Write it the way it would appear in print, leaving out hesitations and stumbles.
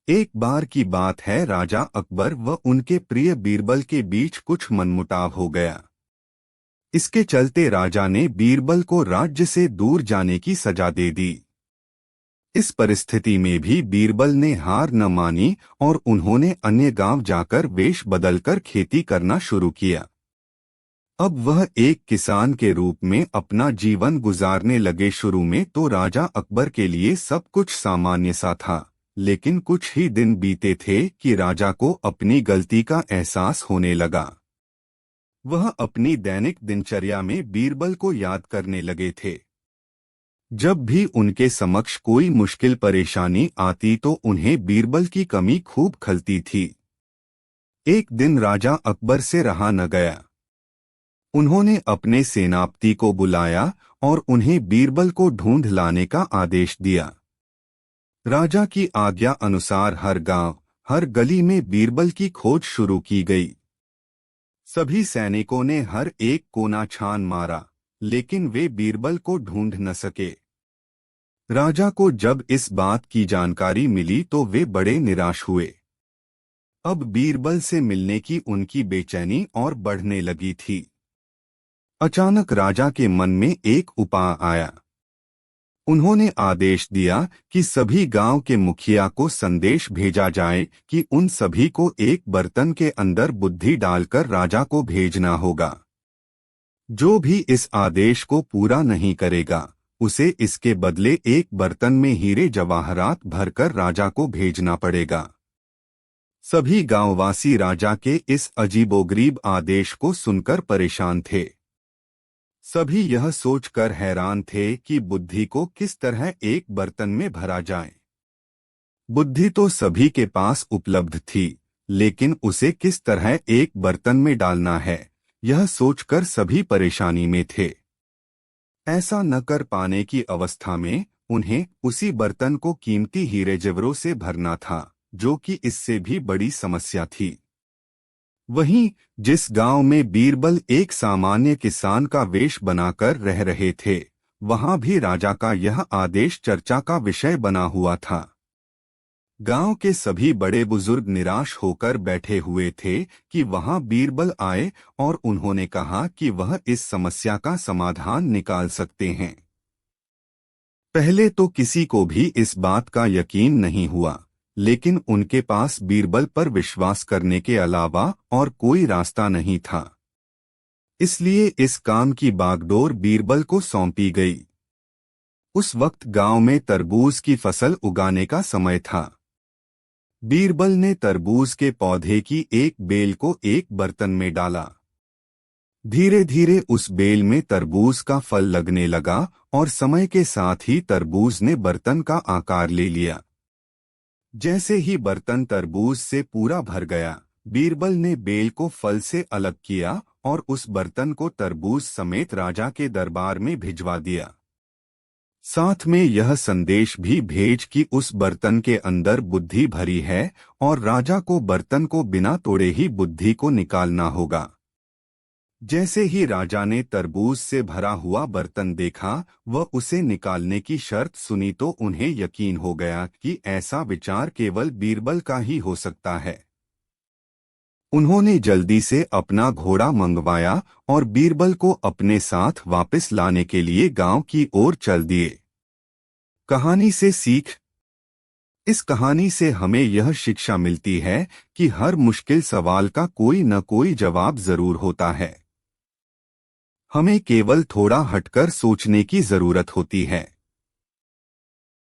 एक बार की बात है, राजा अकबर व उनके प्रिय बीरबल के बीच कुछ मनमुटाव हो गया। इसके चलते राजा ने बीरबल को राज्य से दूर जाने की सजा दे दी। इस परिस्थिति में भी बीरबल ने हार न मानी और उन्होंने अन्य गांव जाकर वेश बदलकर खेती करना शुरू किया। अब वह एक किसान के रूप में अपना जीवन गुजारने लगे। शुरू में तो राजा अकबर के लिए सब कुछ सामान्य सा था, लेकिन कुछ ही दिन बीते थे कि राजा को अपनी गलती का एहसास होने लगा। वह अपनी दैनिक दिनचर्या में बीरबल को याद करने लगे थे। जब भी उनके समक्ष कोई मुश्किल परेशानी आती तो उन्हें बीरबल की कमी खूब खलती थी। एक दिन राजा अकबर से रहा न गया। उन्होंने अपने सेनापति को बुलाया और उन्हें बीरबल को ढूंढ लाने का आदेश दिया। राजा की आज्ञा अनुसार हर गांव, हर गली में बीरबल की खोज शुरू की गई। सभी सैनिकों ने हर एक कोना छान मारा, लेकिन वे बीरबल को ढूंढ न सके। राजा को जब इस बात की जानकारी मिली तो वे बड़े निराश हुए। अब बीरबल से मिलने की उनकी बेचैनी और बढ़ने लगी थी। अचानक राजा के मन में एक उपाय आया। उन्होंने आदेश दिया कि सभी गांव के मुखिया को संदेश भेजा जाए कि उन सभी को एक बर्तन के अंदर बुद्धि डालकर राजा को भेजना होगा। जो भी इस आदेश को पूरा नहीं करेगा, उसे इसके बदले एक बर्तन में हीरे जवाहरात भरकर राजा को भेजना पड़ेगा। सभी गांववासी राजा के इस अजीबोगरीब आदेश को सुनकर परेशान थे। सभी यह सोचकर हैरान थे कि बुद्धि को किस तरह एक बर्तन में भरा जाए। बुद्धि तो सभी के पास उपलब्ध थी, लेकिन उसे किस तरह एक बर्तन में डालना है, यह सोचकर सभी परेशानी में थे। ऐसा न कर पाने की अवस्था में उन्हें उसी बर्तन को कीमती हीरे जेवरों से भरना था, जो कि इससे भी बड़ी समस्या थी। वहीं जिस गांव में बीरबल एक सामान्य किसान का वेश बनाकर रह रहे थे, वहां भी राजा का यह आदेश चर्चा का विषय बना हुआ था। गांव के सभी बड़े बुजुर्ग निराश होकर बैठे हुए थे कि वहां बीरबल आए और उन्होंने कहा कि वह इस समस्या का समाधान निकाल सकते हैं। पहले तो किसी को भी इस बात का यकीन नहीं हुआ, लेकिन उनके पास बीरबल पर विश्वास करने के अलावा और कोई रास्ता नहीं था। इसलिए इस काम की बागडोर बीरबल को सौंपी गई। उस वक्त गांव में तरबूज की फसल उगाने का समय था। बीरबल ने तरबूज के पौधे की एक बेल को एक बर्तन में डाला। धीरे धीरे उस बेल में तरबूज का फल लगने लगा और समय के साथ ही तरबूज ने बर्तन का आकार ले लिया। जैसे ही बर्तन तरबूज से पूरा भर गया, बीरबल ने बेल को फल से अलग किया और उस बर्तन को तरबूज समेत राजा के दरबार में भिजवा दिया। साथ में यह संदेश भी भेज कि उस बर्तन के अंदर बुद्धि भरी है और राजा को बर्तन को बिना तोड़े ही बुद्धि को निकालना होगा। जैसे ही राजा ने तरबूज से भरा हुआ बर्तन देखा व उसे निकालने की शर्त सुनी तो उन्हें यकीन हो गया कि ऐसा विचार केवल बीरबल का ही हो सकता है। उन्होंने जल्दी से अपना घोड़ा मंगवाया और बीरबल को अपने साथ वापस लाने के लिए गांव की ओर चल दिए। कहानी से सीख। इस कहानी से हमें यह शिक्षा मिलती है कि हर मुश्किल सवाल का कोई न कोई जवाब जरूर होता है। हमें केवल थोड़ा हटकर सोचने की जरूरत होती है।